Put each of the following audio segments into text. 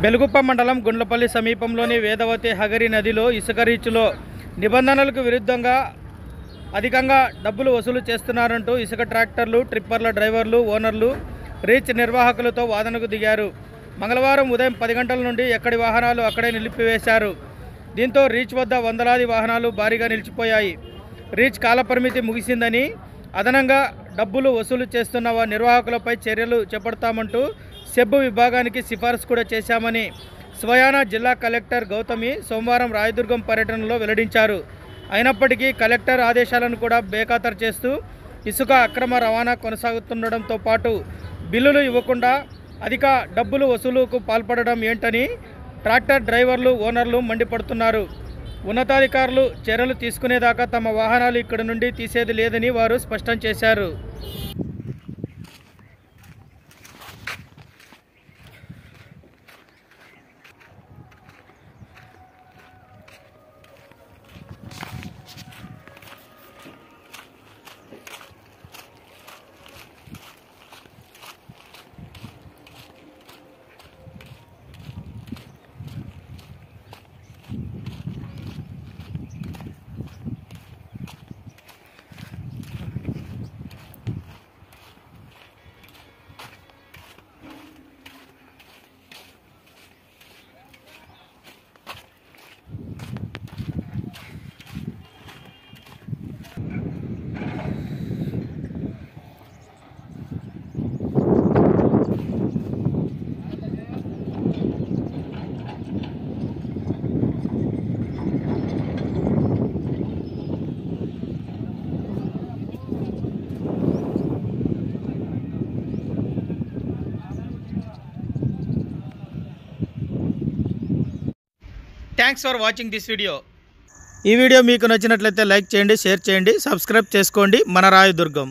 బెలుగుప్ప మండలం గుండ్లపల్లి సమీపంలోని వేదవతి హగరి నదిలో ఇసుక రీచ్లో నిబంధనలకు విరుద్ధంగా అధికంగా డబ్బులు వసూలు చేస్తున్నారంటూ ఇసుక ట్రాక్టర్లు, ట్రిప్పర్ల డ్రైవర్లు, ఓనర్లు రీచ్ నిర్వాహకులతో వాదనకు దిగారు. మంగళవారం ఉదయం 10 గంటల నుండి ఎక్కడి వాహనాలు అక్కడే నిలిపివేశారు. దీంతో రీచ్ వద్ద వందలాది వాహనాలు భారీగా నిలిచిపోయాయి. రీచ్ కాలపరిమితి ముగిసిందని, అదనంగా డబ్బులు వసూలు చేస్తున్న నిర్వాహకులపై చర్యలు చేపడతామంటూ సెబ్ విభాగానికి సిఫారసు కూడా చేశామని స్వయానా జిల్లా కలెక్టర్ గౌతమి సోమవారం రాయదుర్గం పర్యటనలో వెల్లడించారు. అయినప్పటికీ కలెక్టర్ ఆదేశాలను కూడా బేఖాతరు చేస్తూ ఇసుక అక్రమ రవాణా కొనసాగుతుండడంతో పాటు బిల్లులు ఇవ్వకుండా అధిక డబ్బులు వసూలుకు పాల్పడడం ఏంటని ట్రాక్టర్ డ్రైవర్లు, ఓనర్లు మండిపడుతున్నారు. ఉన్నతాధికారులు చర్యలు తీసుకునేదాకా తమ వాహనాలు ఇక్కడి నుండి తీసేది లేదని వారు స్పష్టం చేశారు. Thanks for watching this video. ఈ వీడియో మీకు నచ్చినట్లయితే లైక్ చేయండి, షేర్ చేయండి, సబ్స్క్రైబ్ చేసుకోండి. మన రాయదుర్గం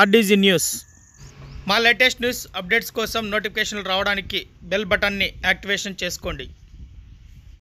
ఆర్డీజీ న్యూస్. మా లేటెస్ట్ న్యూస్ అప్డేట్స్ కోసం నోటిఫికేషన్లు రావడానికి బెల్ బటన్ని యాక్టివేషన్ చేసుకోండి.